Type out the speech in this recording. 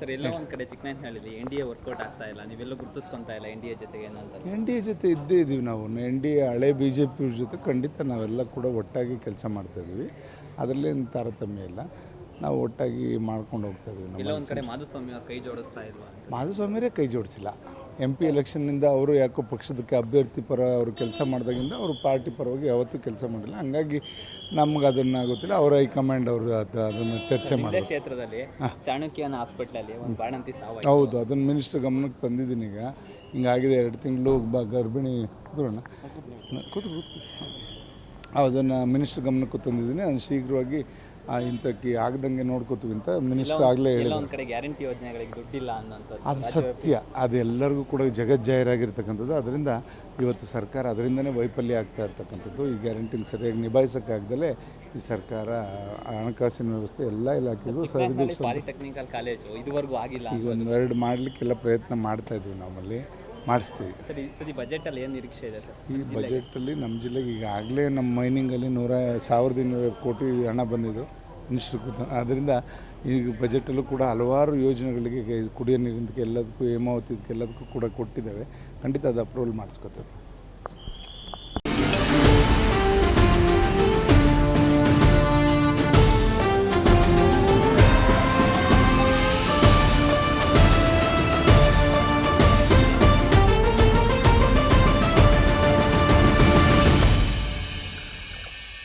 Sir ಎಲ್ಲೋ ಒಂದು ಕಡೆ ಚಿಕ್ಕನಾಯಕನಹಳ್ಳಿಲಿ N D A workout ಆಗ್ತಾ ಇಲ್ಲ, ನೀವೆಲ್ಲೂ ಗುರುತಿಸ್ಕೊಂತಾ ಇಲ್ಲ ಎನ್ ಡಿ ಎ ಜೊತೆಗೆ ಏನಂತ? ಎನ್ ಡಿ ಎ ಜೊತೆ ಇದ್ದೇ ಇದ್ದೀವಿ ನಾವು. ಎನ್ ಡಿ ಎ ಹಳೆ ಬಿ ಜೆ ಪಿ ಜೊತೆ ಖಂಡಿತ ನಾವೆಲ್ಲ ಕೂಡ ಒಟ್ಟಾಗಿ ಕೆಲಸ ಮಾಡ್ತಾಯಿದ್ದೀವಿ. ಅದರಲ್ಲೇನು ತಾರತಮ್ಯ ಇಲ್ಲ, ನಾವು ಒಟ್ಟಾಗಿ ಮಾಡ್ಕೊಂಡು ಹೋಗ್ತಾ ಇದ್ದೀವಿ. ಎಲ್ಲೋ ಒಂದು ಕಡೆ ಮಾಧುಸ್ವಾಮಿ ಅವ್ರು ಕೈ ಜೋಡಿಸ್ತಾ ಇಲ್ವಾ? ಮಾಧುಸ್ವಾಮಿಯರೇ ಕೈ ಜೋಡಿಸಿಲ್ಲ. MP ಎಲೆಕ್ಷನ್ನಿಂದ ಅವರು ಯಾಕೋ ಪಕ್ಷದಕ್ಕೆ ಅಭ್ಯರ್ಥಿ ಪರ ಅವರು ಕೆಲಸ ಮಾಡಿದಾಗಿಂದ ಅವರು ಪಾರ್ಟಿ ಪರವಾಗಿ ಯಾವತ್ತೂ ಕೆಲಸ ಮಾಡಿಲ್ಲ. ಹಂಗಾಗಿ ನಮ್ಗೆ ಅದನ್ನು ಗೊತ್ತಿಲ್ಲ. ಅವರ ಹೈಕಮಾಂಡ್ ಅವರು ಅದನ್ನು ಚರ್ಚೆ ಮಾಡಿ. ಕ್ಷೇತ್ರದಲ್ಲಿ ಚಾಣಕ್ಯನ ಹಾಸ್ಪಿಟ್ಲಲ್ಲಿ ಒಂದು ಬಾಣಂತಿ ಸಾವು. ಹೌದು, ಅದನ್ನು ಮಿನಿಸ್ಟರ್ ಗಮನಕ್ಕೆ ತಂದಿದ್ದೀನಿ. ಈಗ ಹಿಂಗಾಗಿದೆ, 2 ತಿಂಗಳು ಗರ್ಭಿಣಿ ಕೂತ್ಕೊಳ್ಳೋಣ, ಕೂತು ಅದನ್ನು ಮಿನಿಸ್ಟರ್ ಗಮನಕ್ಕೂ ತಂದಿದ್ದೀನಿ. ಅದನ್ನು ಶೀಘ್ರವಾಗಿ ಇಂಥಕ್ಕೆ ಆಗದಂಗೆ ನೋಡ್ಕೋತೀವಿ ಅಂತ ಮಿನಿಸ್ಟರ್ ಆಗಲೇ ಹೇಳಿದ್ರು. ಒಂದು ಕಡೆ ಗ್ಯಾರಂಟಿ ಯೋಜನೆಗಳಿಗೆ ದುಡ್ಡಿಲ್ಲ ಅನ್ನೋಂಥದ್ದು ಅದು ಸತ್ಯ. ಅದು ಎಲ್ಲರಿಗೂ ಕೂಡ ಜಗಜ್ಜಾಹೀರಾಗಿರ್ತಕ್ಕಂಥದ್ದು. ಅದರಿಂದ ಇವತ್ತು ಸರ್ಕಾರ ಅದರಿಂದನೇ ವೈಫಲ್ಯ ಆಗ್ತಾ ಇರ್ತಕ್ಕಂಥದ್ದು. ಈ ಗ್ಯಾರಂಟಿನ ಸರಿಯಾಗಿ ನಿಭಾಯಿಸೋಕ್ಕಾಗ್ದಲೇ ಈ ಸರ್ಕಾರ ಹಣಕಾಸಿನ ವ್ಯವಸ್ಥೆ ಎಲ್ಲ ಇಲಾಖೆಗೂ ಪಾಲಿಟೆಕ್ನಿಕಲ್ ಕಾಲೇಜು ಇದುವರೆಗೂ ಆಗಿಲ್ಲ. ಈಗ 1-2 ಮಾಡಲಿಕ್ಕೆಲ್ಲ ಪ್ರಯತ್ನ ಮಾಡ್ತಾಯಿದ್ದೀವಿ. ನಮ್ಮಲ್ಲಿ ಮಾಡಿಸ್ತೀವಿ. ಸರಿ, ಬಜೆಟಲ್ಲಿ ಏನು ನಿರೀಕ್ಷೆ ಇದೆ ಸರ್? ಈ ಬಜೆಟಲ್ಲಿ ನಮ್ಮ ಜಿಲ್ಲೆಗೆ ಈಗಾಗಲೇ ನಮ್ಮ ಮೈನಿಂಗಲ್ಲಿ 1,200 ಕೋಟಿ ಹಣ ಬಂದಿದೆ ಮಿನಿಸ್ಟ್ರ್ ಕೂತ. ಆದ್ದರಿಂದ ಈಗ ಬಜೆಟಲ್ಲೂ ಕೂಡ ಹಲವಾರು ಯೋಜನೆಗಳಿಗೆ, ಕುಡಿಯೋ ನೀರಿಂದಕ್ಕೆ ಎಲ್ಲದಕ್ಕೂ, ಹೇಮಾವತಿದಕ್ಕೆ ಎಲ್ಲದಕ್ಕೂ ಕೂಡ ಕೊಟ್ಟಿದ್ದೇವೆ. ಖಂಡಿತ ಅದು ಅಪ್ರೂವಲ್ ಮಾಡಿಸ್ಕೊತೇವೆ.